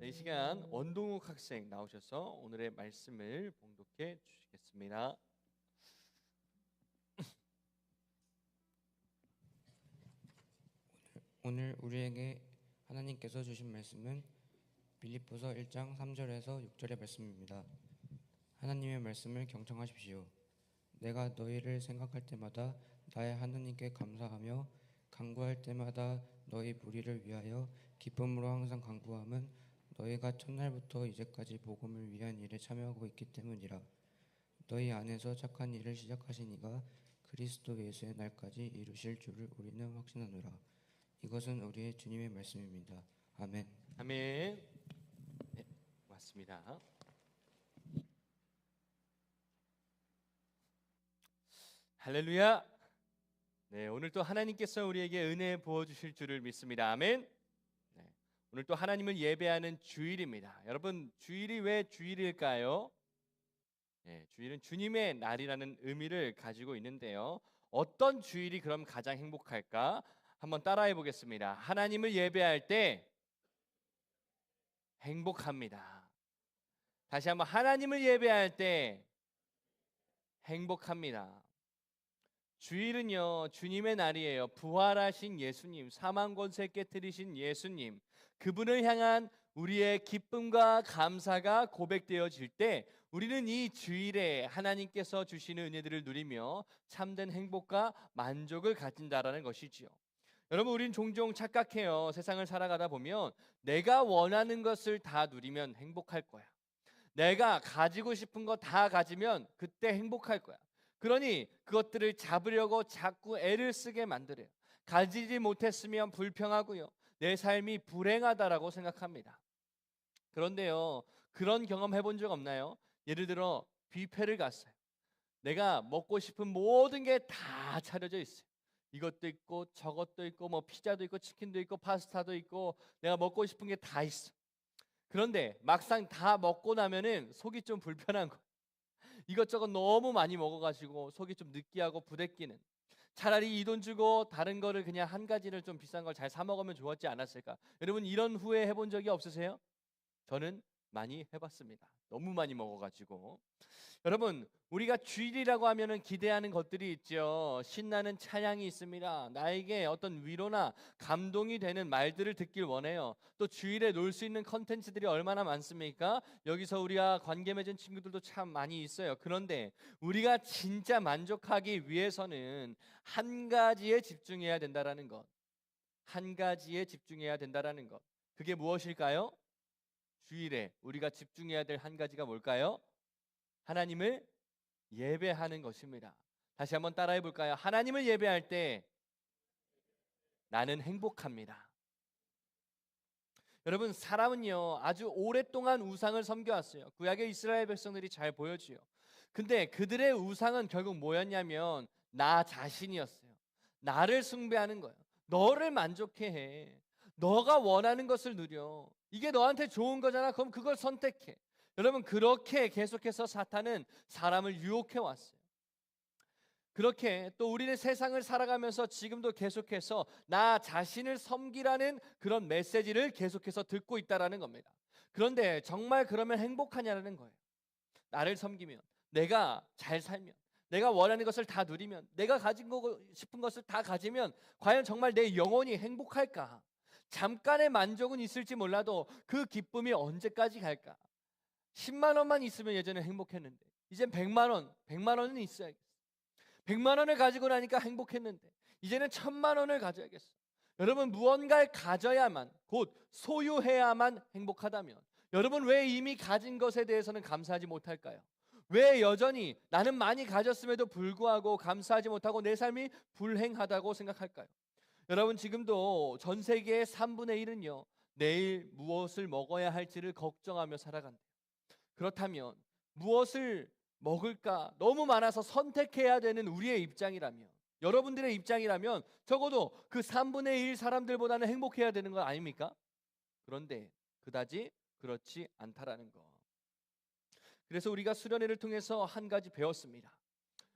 이 시간 원동욱 학생 나오셔서 오늘의 말씀을 봉독해 주시겠습니다. 오늘 우리에게 하나님께서 주신 말씀은 빌립보서 1장 3절에서 6절의 말씀입니다. 하나님의 말씀을 경청하십시오. 내가 너희를 생각할 때마다 나의 하나님께 감사하며 간구할 때마다 너희 무리를 위하여 기쁨으로 항상 간구함은 너희가 첫날부터 이제까지 복음을 위한 일에 참여하고 있기 때문이라. 너희 안에서 착한 일을 시작하신 이가 그리스도 예수의 날까지 이루실 줄을 우리는 확신하노라. 이것은 우리의 주님의 말씀입니다. 아멘. 아멘. 네, 고맙습니다. 할렐루야. 네, 오늘 또 하나님께서 우리에게 은혜 부어 주실 줄을 믿습니다. 아멘. 네, 오늘 또 하나님을 예배하는 주일입니다. 여러분, 주일이 왜 주일일까요? 네, 주일은 주님의 날이라는 의미를 가지고 있는데요. 어떤 주일이 그럼 가장 행복할까? 한번 따라해 보겠습니다. 하나님을 예배할 때 행복합니다. 다시 한번 하나님을 예배할 때 행복합니다. 주일은요, 주님의 날이에요. 부활하신 예수님, 사망 권세 깨뜨리신 예수님, 그분을 향한 우리의 기쁨과 감사가 고백되어질 때 우리는 이 주일에 하나님께서 주시는 은혜들을 누리며 참된 행복과 만족을 가진다라는 것이지요. 여러분, 우린 종종 착각해요. 세상을 살아가다 보면 내가 원하는 것을 다 누리면 행복할 거야. 내가 가지고 싶은 거 다 가지면 그때 행복할 거야. 그러니 그것들을 잡으려고 자꾸 애를 쓰게 만들어요. 가지지 못했으면 불평하고요. 내 삶이 불행하다라고 생각합니다. 그런데요, 그런 경험 해본 적 없나요? 예를 들어 뷔페를 갔어요. 내가 먹고 싶은 모든 게 다 차려져 있어요. 이것도 있고 저것도 있고 뭐 피자도 있고 치킨도 있고 파스타도 있고 내가 먹고 싶은 게 다 있어. 그런데 막상 다 먹고 나면은 속이 좀 불편한 거예요. 이것저것 너무 많이 먹어가지고 속이 좀 느끼하고 부대끼는. 차라리 이 돈 주고 다른 거를 그냥 한 가지를 좀 비싼 걸 잘 사 먹으면 좋았지 않았을까? 여러분, 이런 후회 해본 적이 없으세요? 저는 많이 해봤습니다. 너무 많이 먹어가지고. 여러분, 우리가 주일이라고 하면은 기대하는 것들이 있죠. 신나는 찬양이 있습니다. 나에게 어떤 위로나 감동이 되는 말들을 듣길 원해요. 또 주일에 놀 수 있는 컨텐츠들이 얼마나 많습니까? 여기서 우리가 관계 맺은 친구들도 참 많이 있어요. 그런데 우리가 진짜 만족하기 위해서는 한 가지에 집중해야 된다라는 것. 한 가지에 집중해야 된다라는 것. 그게 무엇일까요? 주일에 우리가 집중해야 될 한 가지가 뭘까요? 하나님을 예배하는 것입니다. 다시 한번 따라해 볼까요? 하나님을 예배할 때 나는 행복합니다. 여러분, 사람은요 아주 오랫동안 우상을 섬겨왔어요. 구약의 이스라엘 백성들이 잘 보여줘요. 근데 그들의 우상은 결국 뭐였냐면 나 자신이었어요. 나를 숭배하는 거예요. 너를 만족해 해. 너가 원하는 것을 누려. 이게 너한테 좋은 거잖아. 그럼 그걸 선택해. 여러분, 그렇게 계속해서 사탄은 사람을 유혹해 왔어요. 그렇게 또 우리는 세상을 살아가면서 지금도 계속해서 나 자신을 섬기라는 그런 메시지를 계속해서 듣고 있다라는 겁니다. 그런데 정말 그러면 행복하냐는 거예요. 나를 섬기면, 내가 잘 살면, 내가 원하는 것을 다 누리면, 내가 가지고 싶은 것을 다 가지면 과연 정말 내 영혼이 행복할까? 잠깐의 만족은 있을지 몰라도 그 기쁨이 언제까지 갈까? 10만 원만 있으면 예전에 행복했는데 이젠 100만 원, 100만 원은 있어야겠어. 100만 원을 가지고 나니까 행복했는데 이제는 1000만 원을 가져야겠어. 여러분, 무언가를 가져야만, 곧 소유해야만 행복하다면 여러분, 왜 이미 가진 것에 대해서는 감사하지 못할까요? 왜 여전히 나는 많이 가졌음에도 불구하고 감사하지 못하고 내 삶이 불행하다고 생각할까요? 여러분, 지금도 전 세계의 3분의 1은요 내일 무엇을 먹어야 할지를 걱정하며 살아간대요. 그렇다면 무엇을 먹을까 너무 많아서 선택해야 되는 우리의 입장이라면, 여러분들의 입장이라면 적어도 그 3분의 1 사람들보다는 행복해야 되는 거 아닙니까? 그런데 그다지 그렇지 않다라는 거. 그래서 우리가 수련회를 통해서 한 가지 배웠습니다.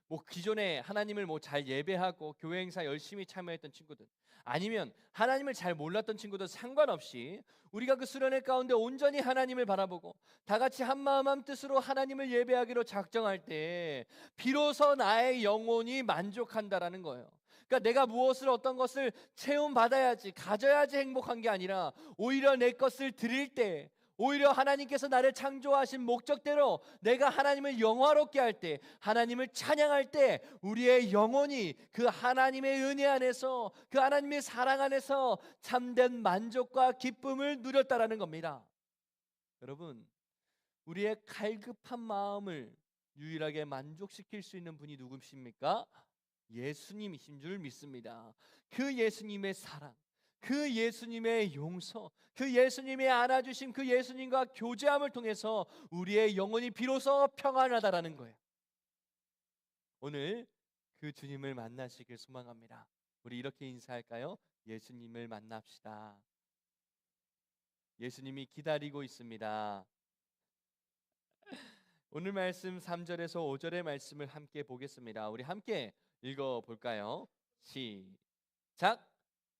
뭐 기존에 하나님을 뭐 잘 예배하고 교회 행사 열심히 참여했던 친구들, 아니면 하나님을 잘 몰랐던 친구들 상관없이 우리가 그 수련회 가운데 온전히 하나님을 바라보고 다 같이 한 마음 한 뜻으로 하나님을 예배하기로 작정할 때 비로소 나의 영혼이 만족한다라는 거예요. 그러니까 내가 무엇을 어떤 것을 체험 받아야지, 가져야지 행복한 게 아니라 오히려 내 것을 드릴 때, 오히려 하나님께서 나를 창조하신 목적대로 내가 하나님을 영화롭게 할 때, 하나님을 찬양할 때 우리의 영혼이 그 하나님의 은혜 안에서, 그 하나님의 사랑 안에서 참된 만족과 기쁨을 누렸다라는 겁니다. 여러분, 우리의 갈급한 마음을 유일하게 만족시킬 수 있는 분이 누구십니까? 예수님이신 줄 믿습니다. 그 예수님의 사랑, 그 예수님의 용서, 그 예수님의 안아주심, 그 예수님과 교제함을 통해서 우리의 영혼이 비로소 평안하다라는 거예요. 오늘 그 주님을 만나시길 소망합니다. 우리 이렇게 인사할까요? 예수님을 만납시다. 예수님이 기다리고 있습니다. 오늘 말씀 3절에서 5절의 말씀을 함께 보겠습니다. 우리 함께 읽어볼까요? 시작!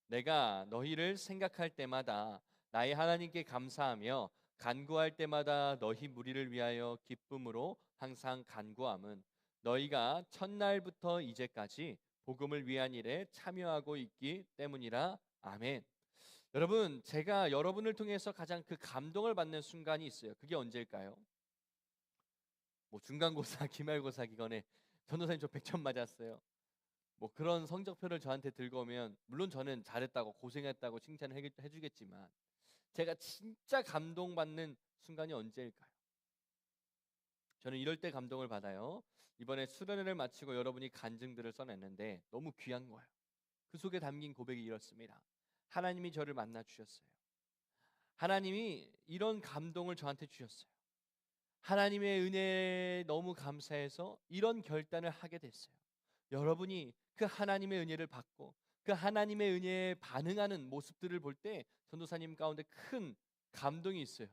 내가 너희를 생각할 때마다 나의 하나님께 감사하며 간구할 때마다 너희 무리를 위하여 기쁨으로 항상 간구함은 너희가 첫날부터 이제까지 복음을 위한 일에 참여하고 있기 때문이라. 아멘. 여러분, 제가 여러분을 통해서 가장 그 감동을 받는 순간이 있어요. 그게 언제일까요? 뭐 중간고사, 기말고사 기간에 전도사님 저 100점 맞았어요. 뭐 그런 성적표를 저한테 들고 오면 물론 저는 잘했다고 고생했다고 칭찬을 해주겠지만 제가 진짜 감동받는 순간이 언제일까요? 저는 이럴 때 감동을 받아요. 이번에 수련회를 마치고 여러분이 간증들을 써냈는데 너무 귀한 거예요. 그 속에 담긴 고백이 이렇습니다. 하나님이 저를 만나 주셨어요. 하나님이 이런 감동을 저한테 주셨어요. 하나님의 은혜에 너무 감사해서 이런 결단을 하게 됐어요. 여러분이 그 하나님의 은혜를 받고 그 하나님의 은혜에 반응하는 모습들을 볼 때 전도사님 가운데 큰 감동이 있어요.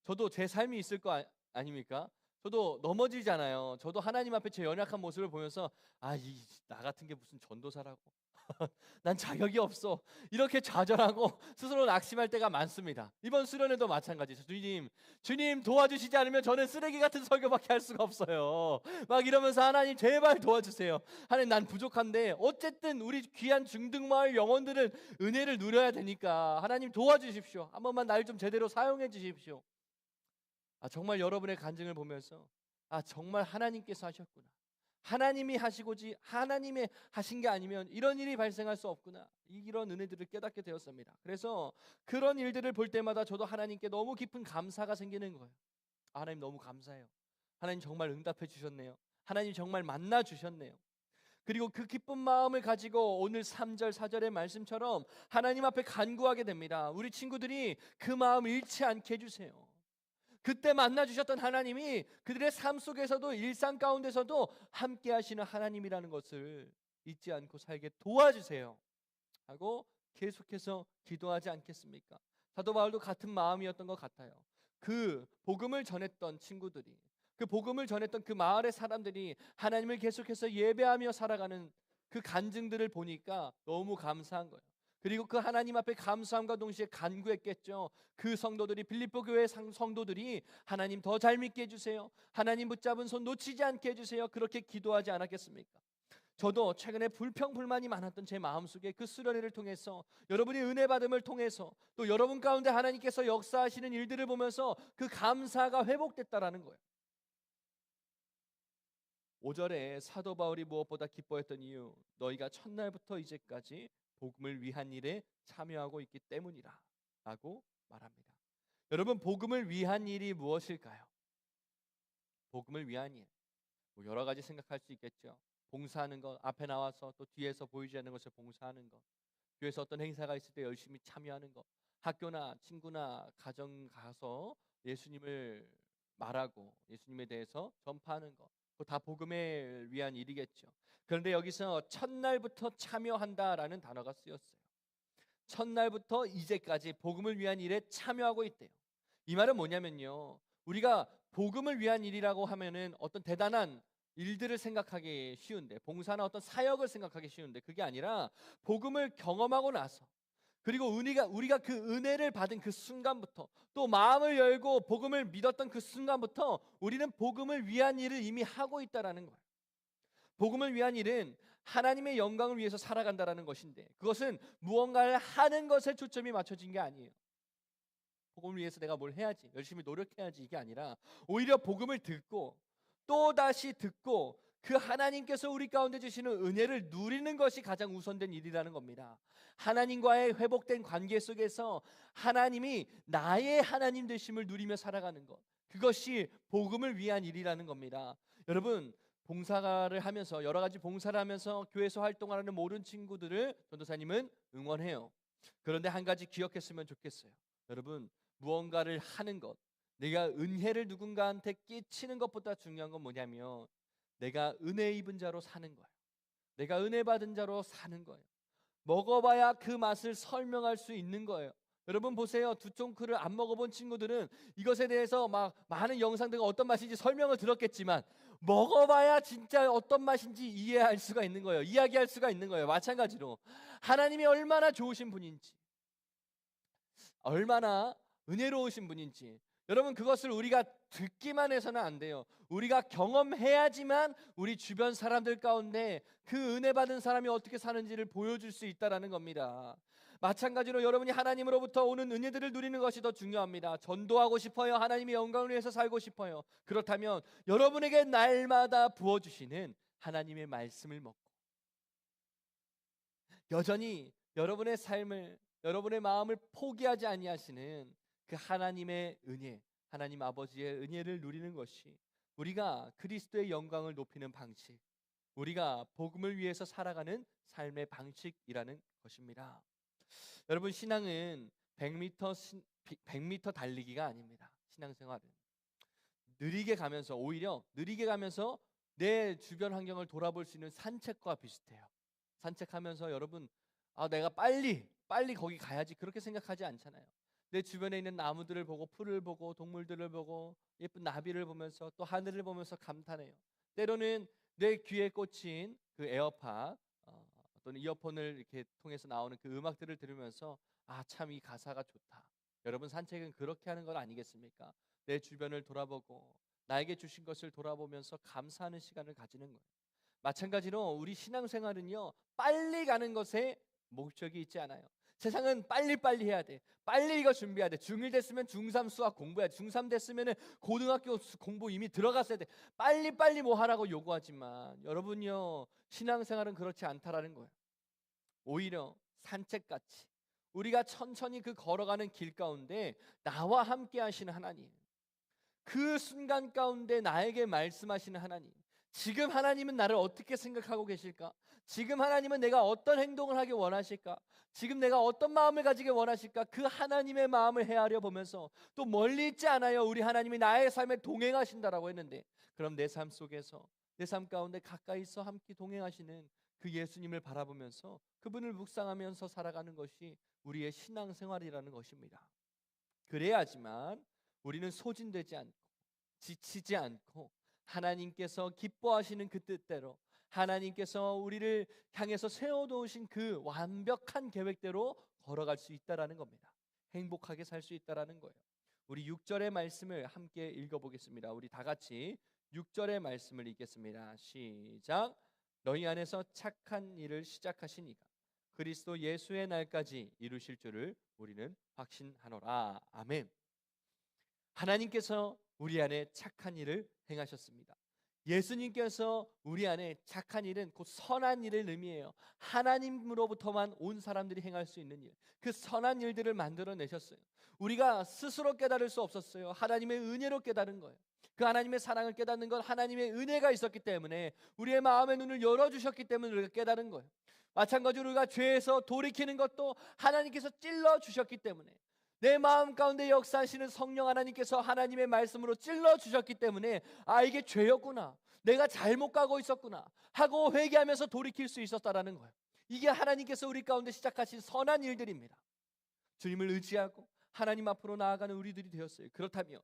저도 제 삶이 있을 거 아닙니까? 저도 넘어지잖아요. 저도 하나님 앞에 제 연약한 모습을 보면서 나 같은 게 무슨 전도사라고 난 자격이 없어 이렇게 좌절하고 스스로 낙심할 때가 많습니다. 이번 수련회도 마찬가지죠. 주님 도와주시지 않으면 저는 쓰레기 같은 설교밖에 할 수가 없어요. 막 이러면서 하나님 제발 도와주세요. 하나님 난 부족한데 어쨌든 우리 귀한 중등마을 영혼들은 은혜를 누려야 되니까 하나님 도와주십시오. 한 번만 날 좀 제대로 사용해 주십시오. 정말 여러분의 간증을 보면서 정말 하나님께서 하셨구나. 하나님이 하시고지 하나님이 하신 게 아니면 이런 일이 발생할 수 없구나. 이런 은혜들을 깨닫게 되었습니다. 그래서 그런 일들을 볼 때마다 저도 하나님께 너무 깊은 감사가 생기는 거예요. 하나님 너무 감사해요. 하나님 정말 응답해 주셨네요. 하나님 정말 만나 주셨네요. 그리고 그 기쁜 마음을 가지고 오늘 3절 4절의 말씀처럼 하나님 앞에 간구하게 됩니다. 우리 친구들이 그 마음 잃지 않게 해주세요. 그때 만나 주셨던 하나님이 그들의 삶 속에서도 일상 가운데서도 함께 하시는 하나님이라는 것을 잊지 않고 살게 도와주세요 하고 계속해서 기도하지 않겠습니까? 사도 바울도 같은 마음이었던 것 같아요. 그 복음을 전했던 친구들이, 그 복음을 전했던 그 마을의 사람들이 하나님을 계속해서 예배하며 살아가는 그 간증들을 보니까 너무 감사한 거예요. 그리고 그 하나님 앞에 감사함과 동시에 간구했겠죠. 그 성도들이, 빌립보 교회 성도들이 하나님 더 잘 믿게 해주세요. 하나님 붙잡은 손 놓치지 않게 해주세요. 그렇게 기도하지 않았겠습니까? 저도 최근에 불평불만이 많았던 제 마음속에 그 수련회를 통해서, 여러분이 은혜 받음을 통해서, 또 여러분 가운데 하나님께서 역사하시는 일들을 보면서 그 감사가 회복됐다라는 거예요. 5절에 사도 바울이 무엇보다 기뻐했던 이유, 너희가 첫날부터 이제까지 복음을 위한 일에 참여하고 있기 때문이라 라고 말합니다. 여러분, 복음을 위한 일이 무엇일까요? 복음을 위한 일, 뭐 여러 가지 생각할 수 있겠죠. 봉사하는 것, 앞에 나와서 또 뒤에서 보이지 않는 것을 봉사하는 것, 교회에서 어떤 행사가 있을 때 열심히 참여하는 것, 학교나 친구나 가정 가서 예수님을 말하고 예수님에 대해서 전파하는 것, 그거 다 복음을 위한 일이겠죠. 그런데 여기서 첫날부터 참여한다라는 단어가 쓰였어요. 첫날부터 이제까지 복음을 위한 일에 참여하고 있대요. 이 말은 뭐냐면요, 우리가 복음을 위한 일이라고 하면은 어떤 대단한 일들을 생각하기 쉬운데, 봉사나 어떤 사역을 생각하기 쉬운데, 그게 아니라 복음을 경험하고 나서, 그리고 우리가 그 은혜를 받은 그 순간부터, 또 마음을 열고 복음을 믿었던 그 순간부터 우리는 복음을 위한 일을 이미 하고 있다라는 거예요. 복음을 위한 일은 하나님의 영광을 위해서 살아간다라는 것인데, 그것은 무언가를 하는 것에 초점이 맞춰진 게 아니에요. 복음을 위해서 내가 뭘 해야지, 열심히 노력해야지, 이게 아니라 오히려 복음을 듣고 또 다시 듣고 그 하나님께서 우리 가운데 주시는 은혜를 누리는 것이 가장 우선된 일이라는 겁니다. 하나님과의 회복된 관계 속에서 하나님이 나의 하나님 되심을 누리며 살아가는 것, 그것이 복음을 위한 일이라는 겁니다. 여러분, 봉사를 하면서, 여러 가지 봉사를 하면서 교회에서 활동하는 모든 친구들을 전도사님은 응원해요. 그런데 한 가지 기억했으면 좋겠어요. 여러분, 무언가를 하는 것, 내가 은혜를 누군가한테 끼치는 것보다 중요한 건 뭐냐면, 내가 은혜 입은 자로 사는 거예요. 내가 은혜 받은 자로 사는 거예요. 먹어봐야 그 맛을 설명할 수 있는 거예요. 여러분 보세요. 두쫑크를 안 먹어본 친구들은 이것에 대해서 막 많은 영상들과 어떤 맛인지 설명을 들었겠지만, 먹어봐야 진짜 어떤 맛인지 이해할 수가 있는 거예요. 이야기할 수가 있는 거예요. 마찬가지로 하나님이 얼마나 좋으신 분인지, 얼마나 은혜로우신 분인지, 여러분 그것을 우리가 듣기만 해서는 안 돼요. 우리가 경험해야지만 우리 주변 사람들 가운데 그 은혜 받은 사람이 어떻게 사는지를 보여줄 수 있다라는 겁니다. 마찬가지로 여러분이 하나님으로부터 오는 은혜들을 누리는 것이 더 중요합니다. 전도하고 싶어요. 하나님의 영광을 위해서 살고 싶어요. 그렇다면 여러분에게 날마다 부어주시는 하나님의 말씀을 먹고, 여전히 여러분의 삶을, 여러분의 마음을 포기하지 아니하시는 그 하나님의 은혜, 하나님 아버지의 은혜를 누리는 것이 우리가 그리스도의 영광을 높이는 방식, 우리가 복음을 위해서 살아가는 삶의 방식이라는 것입니다. 여러분, 신앙은 100m 달리기가 아닙니다. 신앙생활은 느리게 가면서, 오히려 느리게 가면서 내 주변 환경을 돌아볼 수 있는 산책과 비슷해요. 산책하면서 여러분, 내가 빨리 거기 가야지, 그렇게 생각하지 않잖아요. 내 주변에 있는 나무들을 보고, 풀을 보고, 동물들을 보고, 예쁜 나비를 보면서, 또 하늘을 보면서 감탄해요. 때로는 내 귀에 꽂힌 그 에어팟 또는 이어폰을 이렇게 통해서 나오는 그 음악들을 들으면서, 참 이 가사가 좋다. 여러분, 산책은 그렇게 하는 건 아니겠습니까? 내 주변을 돌아보고 나에게 주신 것을 돌아보면서 감사하는 시간을 가지는 거예요. 마찬가지로 우리 신앙생활은요, 빨리 가는 것에 목적이 있지 않아요. 세상은 빨리빨리 해야 돼. 빨리 이거 준비해야 돼. 중1 됐으면 중3 수학 공부해야 돼. 중3 됐으면 고등학교 공부 이미 들어갔어야 돼. 빨리빨리 뭐 하라고 요구하지만, 여러분요, 신앙생활은 그렇지 않다라는 거예요. 오히려 산책같이 우리가 천천히 그 걸어가는 길 가운데 나와 함께 하시는 하나님, 그 순간 가운데 나에게 말씀하시는 하나님, 지금 하나님은 나를 어떻게 생각하고 계실까? 지금 하나님은 내가 어떤 행동을 하기 원하실까? 지금 내가 어떤 마음을 가지기 원하실까? 그 하나님의 마음을 헤아려 보면서, 또 멀리 있지 않아요. 우리 하나님이 나의 삶에 동행하신다라고 했는데, 그럼 내 삶 속에서, 내 삶 가운데 가까이서 함께 동행하시는 그 예수님을 바라보면서 그분을 묵상하면서 살아가는 것이 우리의 신앙생활이라는 것입니다. 그래야지만 우리는 소진되지 않고 지치지 않고, 하나님께서 기뻐하시는 그 뜻대로, 하나님께서 우리를 향해서 세워놓으신 그 완벽한 계획대로 걸어갈 수 있다라는 겁니다. 행복하게 살 수 있다라는 거예요. 우리 6절의 말씀을 함께 읽어보겠습니다. 우리 다 같이 6절의 말씀을 읽겠습니다. 시작. 너희 안에서 착한 일을 시작하신 이가 그리스도 예수의 날까지 이루실 줄을 우리는 확신하노라. 아멘. 하나님께서 우리 안에 착한 일을 행하셨습니다. 예수님께서 우리 안에 착한 일은 곧 선한 일을 의미해요. 하나님으로부터만 온 사람들이 행할 수 있는 일, 그 선한 일들을 만들어내셨어요. 우리가 스스로 깨달을 수 없었어요. 하나님의 은혜로 깨달은 거예요. 그 하나님의 사랑을 깨닫는 건 하나님의 은혜가 있었기 때문에, 우리의 마음의 눈을 열어주셨기 때문에 우리가 깨달은 거예요. 마찬가지로 우리가 죄에서 돌이키는 것도 하나님께서 찔러주셨기 때문에, 내 마음 가운데 역사하시는 성령 하나님께서 하나님의 말씀으로 찔러주셨기 때문에, 이게 죄였구나, 내가 잘못 가고 있었구나 하고 회개하면서 돌이킬 수 있었다라는 거예요. 이게 하나님께서 우리 가운데 시작하신 선한 일들입니다. 주님을 의지하고 하나님 앞으로 나아가는 우리들이 되었어요. 그렇다면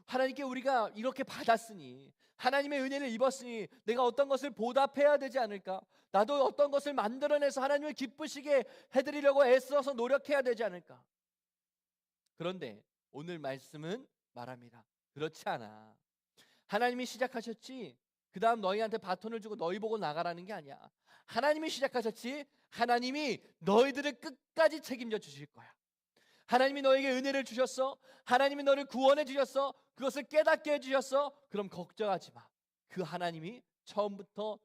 하나님께 우리가 이렇게 받았으니, 하나님의 은혜를 입었으니 내가 어떤 것을 보답해야 되지 않을까? 나도 어떤 것을 만들어내서 하나님을 기쁘시게 해드리려고 애써서 노력해야 되지 않을까? 그런데 오늘 말씀은 말합니다. 그렇지 않아. 하나님이 시작하셨지 그 다음 너희한테 바톤을 주고 너희 보고 나가라는 게 아니야. 하나님이 시작하셨지 하나님이 너희들을 끝까지 책임져 주실 거야. 하나님이 너에게 은혜를 주셨어. 하나님이 너를 구원해 주셨어. 그것을 깨닫게 해주셨어. 그럼 걱정하지 마. 그 하나님이 처음부터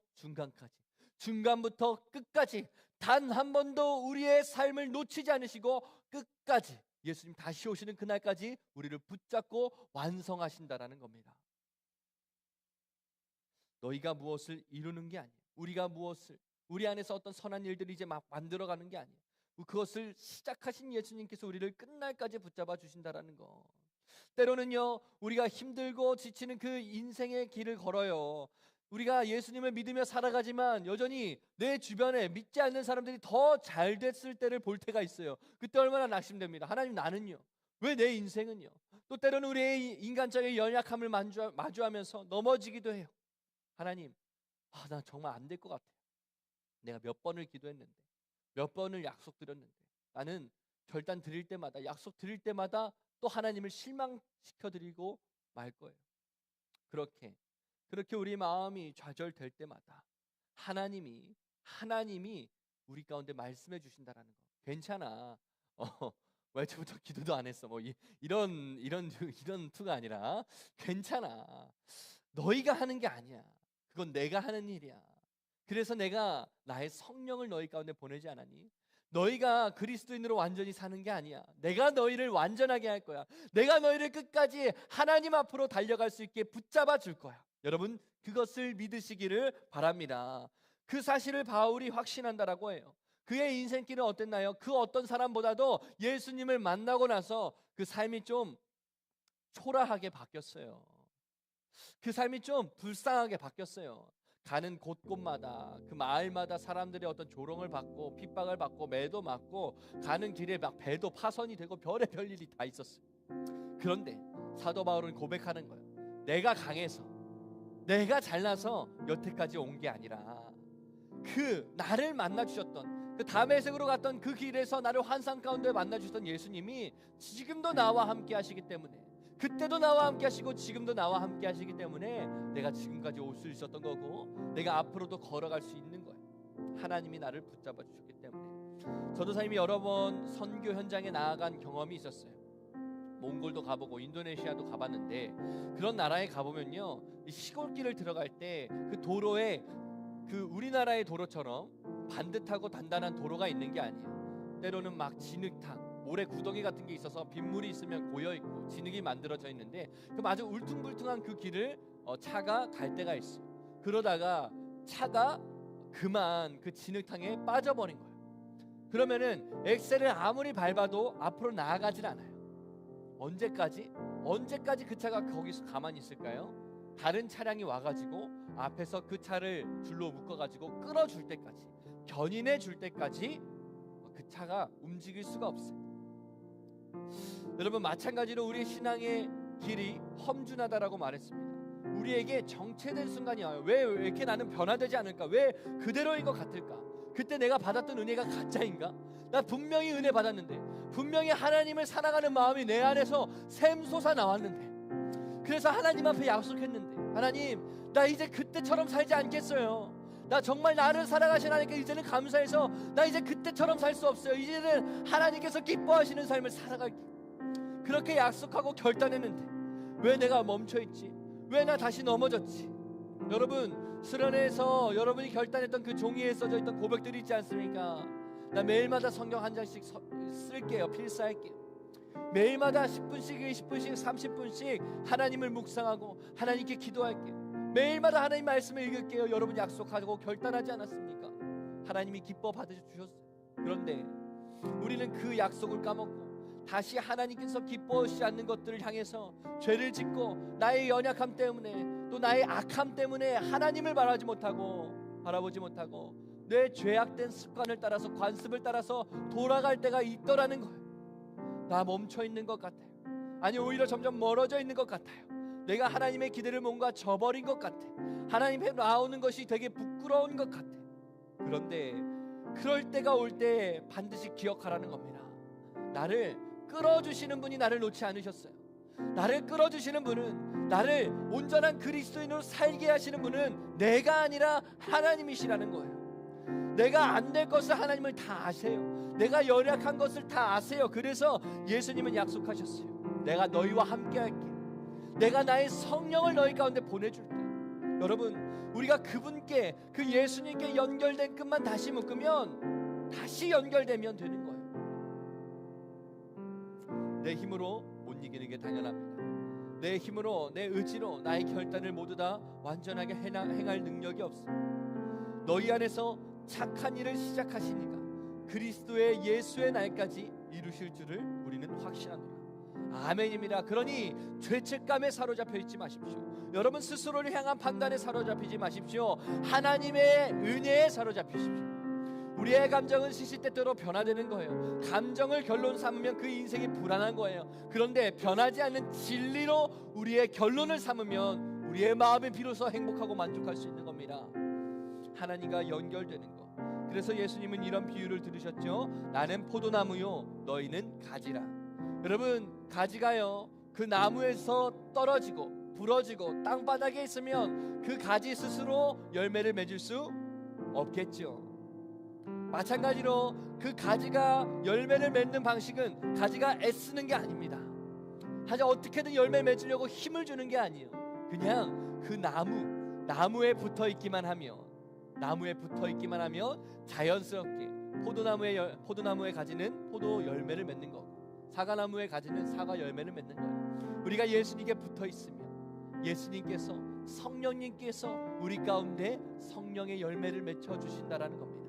중간부터 끝까지 단 한 번도 우리의 삶을 놓치지 않으시고 끝까지 예수님 다시 오시는 그날까지 우리를 붙잡고 완성하신다라는 겁니다. 너희가 무엇을 이루는 게 아니에요. 우리가 무엇을, 우리 안에서 어떤 선한 일들을 이제 막 만들어가는 게 아니에요. 그것을 시작하신 예수님께서 우리를 끝날까지 붙잡아 주신다라는 거. 때로는요 우리가 힘들고 지치는 그 인생의 길을 걸어요. 우리가 예수님을 믿으며 살아가지만 여전히 내 주변에 믿지 않는 사람들이 더 잘 됐을 때를 볼 때가 있어요. 그때 얼마나 낙심됩니다. 하나님, 나는요? 왜 내 인생은요? 또 때로는 우리의 인간적인 연약함을 마주하면서 넘어지기도 해요. 하나님, 나 정말 안 될 것 같아요. 내가 몇 번을 기도했는데, 몇 번을 약속드렸는데, 나는 결단 드릴 때마다, 약속 드릴 때마다 또 하나님을 실망시켜드리고 말 거예요. 그렇게 우리 마음이 좌절될 때마다 하나님이 우리 가운데 말씀해 주신다라는 거. 괜찮아. 왜 저부터 기도도 안 했어? 뭐 이런 투가 아니라 괜찮아. 너희가 하는 게 아니야. 그건 내가 하는 일이야. 그래서 내가 나의 성령을 너희 가운데 보내지 않았니? 너희가 그리스도인으로 완전히 사는 게 아니야. 내가 너희를 완전하게 할 거야. 내가 너희를 끝까지 하나님 앞으로 달려갈 수 있게 붙잡아 줄 거야. 여러분, 그것을 믿으시기를 바랍니다. 그 사실을 바울이 확신한다라고 해요. 그의 인생길은 어땠나요? 그 어떤 사람보다도 예수님을 만나고 나서 그 삶이 좀 초라하게 바뀌었어요. 그 삶이 좀 불쌍하게 바뀌었어요. 가는 곳곳마다, 그 마을마다 사람들의 어떤 조롱을 받고 핍박을 받고 매도 맞고, 가는 길에 막 배도 파손이 되고 별의별 일이 다 있었어요. 그런데 사도 바울은 고백하는 거예요. 내가 강해서, 내가 잘나서 여태까지 온 게 아니라 그 나를 만나 주셨던, 그 다메섹으로 갔던 그 길에서 나를 환상 가운데 만나 주셨던 예수님이 지금도 나와 함께 하시기 때문에, 그때도 나와 함께 하시고 지금도 나와 함께 하시기 때문에 내가 지금까지 올 수 있었던 거고, 내가 앞으로도 걸어갈 수 있는 거예요. 하나님이 나를 붙잡아 주셨기 때문에. 전도사님이 여러 번 선교 현장에 나아간 경험이 있었어요. 몽골도 가보고 인도네시아도 가봤는데, 그런 나라에 가보면요, 시골길을 들어갈 때 그 도로에 그 우리나라의 도로처럼 반듯하고 단단한 도로가 있는 게 아니에요. 때로는 막 진흙탕, 모래 구덩이 같은 게 있어서 빗물이 있으면 고여 있고 진흙이 만들어져 있는데, 그 아주 울퉁불퉁한 그 길을 차가 갈 때가 있어요. 그러다가 차가 그만 그 진흙탕에 빠져버린 거예요. 그러면은 엑셀을 아무리 밟아도 앞으로 나아가질 않아요. 언제까지 그 차가 거기서 가만히 있을까요? 다른 차량이 와가지고 앞에서 그 차를 줄로 묶어가지고 끌어줄 때까지, 견인해 줄 때까지 그 차가 움직일 수가 없어요. 여러분, 마찬가지로 우리 신앙의 길이 험준하다라고 말했습니다. 우리에게 정체된 순간이 와요. 왜 이렇게 나는 변화되지 않을까? 왜 그대로인 것 같을까? 그때 내가 받았던 은혜가 가짜인가? 나 분명히 은혜 받았는데, 분명히 하나님을 사랑하는 마음이 내 안에서 샘솟아 나왔는데, 그래서 하나님 앞에 약속했는데, 하나님, 나 이제 그때처럼 살지 않겠어요. 나 정말 나를 사랑하시는 하나님께 이제는 감사해서 나 이제 그때처럼 살 수 없어요. 이제는 하나님께서 기뻐하시는 삶을 살아갈게요. 그렇게 약속하고 결단했는데 왜 내가 멈춰있지? 왜 나 다시 넘어졌지? 여러분, 수련회에서 여러분이 결단했던 그 종이에 써져 있던 고백들이 있지 않습니까? 나 매일마다 성경 한 장씩 쓸게요. 필사할게요. 매일마다 10분씩 20분씩 30분씩 하나님을 묵상하고 하나님께 기도할게요. 매일마다 하나님 말씀을 읽을게요. 여러분 약속하고 결단하지 않았습니까? 하나님이 기뻐 받아주셨어요. 그런데 우리는 그 약속을 까먹고 다시 하나님께서 기뻐하시지 않는 것들을 향해서 죄를 짓고, 나의 연약함 때문에 또 나의 악함 때문에 하나님을 바라보지 못하고 내 죄악된 습관을 따라서, 관습을 따라서 돌아갈 때가 있더라는 거예요. 나 멈춰 있는 것 같아요. 아니 오히려 점점 멀어져 있는 것 같아요. 내가 하나님의 기대를 뭔가 저버린 것 같아. 하나님께 나오는 것이 되게 부끄러운 것 같아. 그런데 그럴 때가 올 때 반드시 기억하라는 겁니다. 나를 끌어주시는 분이 나를 놓지 않으셨어요. 나를 끌어주시는 분은, 나를 온전한 그리스도인으로 살게 하시는 분은 내가 아니라 하나님이시라는 거예요. 내가 안 될 것을 하나님을 다 아세요. 내가 연약한 것을 다 아세요. 그래서 예수님은 약속하셨어요. 내가 너희와 함께 할게. 내가 나의 성령을 너희 가운데 보내줄게. 여러분, 우리가 그분께, 그 예수님께 연결된 끈만 다시 묶으면 다시 연결되면 되는 거예요. 내 힘으로 못 이기는 게 당연합니다. 내 힘으로, 내 의지로 나의 결단을 모두 다 완전하게 행할 능력이 없어. 너희 안에서 착한 일을 시작하시니까 그리스도의 예수의 날까지 이루실 줄을 우리는 확신하노라. 아멘입니다. 그러니 죄책감에 사로잡혀 있지 마십시오. 여러분 스스로를 향한 판단에 사로잡히지 마십시오. 하나님의 은혜에 사로잡히십시오. 우리의 감정은 시시때때로 변화되는 거예요. 감정을 결론 삼으면 그 인생이 불안한 거예요. 그런데 변하지 않는 진리로 우리의 결론을 삼으면 우리의 마음이 비로소 행복하고 만족할 수 있는 겁니다. 하나님과 연결되는 것. 그래서 예수님은 이런 비유를 들으셨죠. 나는 포도나무요, 너희는 가지라. 여러분, 가지가요, 그 나무에서 떨어지고 부러지고 땅바닥에 있으면 그 가지 스스로 열매를 맺을 수 없겠죠. 마찬가지로 그 가지가 열매를 맺는 방식은 가지가 애쓰는 게 아닙니다. 하여튼 어떻게든 열매 맺으려고 힘을 주는 게 아니에요. 그냥 그 나무에 붙어 있기만 하면, 자연스럽게 포도나무의 가지는 포도 열매를 맺는 거고, 사과나무의 가지는 사과 열매를 맺는 거예요. 우리가 예수님께 붙어 있으면 예수님께서, 성령님께서 우리 가운데 성령의 열매를 맺혀 주신다라는 겁니다.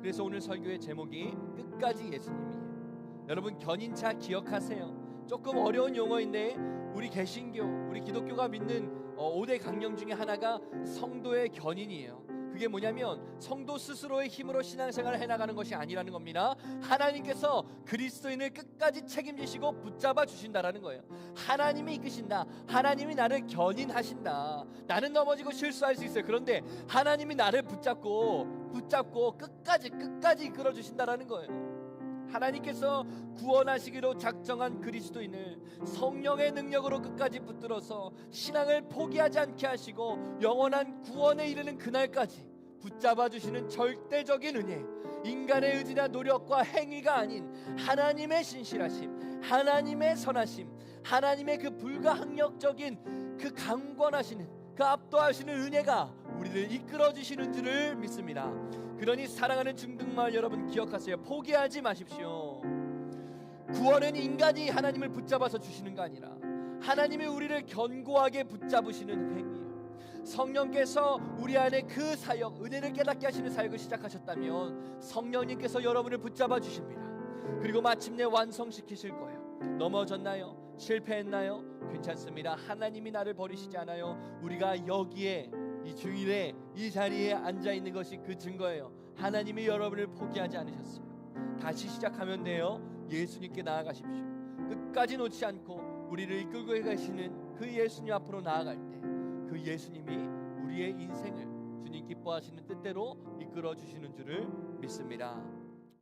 그래서 오늘 설교의 제목이 끝까지 예수님이에요. 여러분, 견인차 기억하세요. 조금 어려운 용어인데 우리 개신교, 우리 기독교가 믿는 5대 강령 중에 하나가 성도의 견인이에요. 그게 뭐냐면 성도 스스로의 힘으로 신앙생활을 해나가는 것이 아니라는 겁니다. 하나님께서 그리스도인을 끝까지 책임지시고 붙잡아 주신다라는 거예요. 하나님이 이끄신다. 하나님이 나를 견인하신다. 나는 넘어지고 실수할 수 있어요. 그런데 하나님이 나를 붙잡고 끝까지 이끌어 주신다라는 거예요. 하나님께서 구원하시기로 작정한 그리스도인을 성령의 능력으로 끝까지 붙들어서 신앙을 포기하지 않게 하시고 영원한 구원에 이르는 그날까지 붙잡아 주시는 절대적인 은혜, 인간의 의지나 노력과 행위가 아닌 하나님의 신실하심, 하나님의 선하심, 하나님의 그 불가항력적인 그 강권하시는, 그 압도하시는 은혜가 우리를 이끌어 주시는 줄을 믿습니다. 그러니 사랑하는 중등마을 여러분, 기억하세요. 포기하지 마십시오. 구원은 인간이 하나님을 붙잡아서 주시는 거 아니라 하나님이 우리를 견고하게 붙잡으시는 행위예요. 성령께서 우리 안에 그 사역, 은혜를 깨닫게 하시는 사역을 시작하셨다면 성령님께서 여러분을 붙잡아 주십니다. 그리고 마침내 완성시키실 거예요. 넘어졌나요? 실패했나요? 괜찮습니다. 하나님이 나를 버리시지 않아요. 우리가 여기에, 이 주일에 이 자리에 앉아 있는 것이 그 증거예요. 하나님이 여러분을 포기하지 않으셨어요. 다시 시작하면 돼요. 예수님께 나아가십시오. 끝까지 놓지 않고 우리를 이끌고 가시는 그 예수님 앞으로 나아갈 때 그 예수님이 우리의 인생을 주님 기뻐하시는 뜻대로 이끌어 주시는 줄을 믿습니다.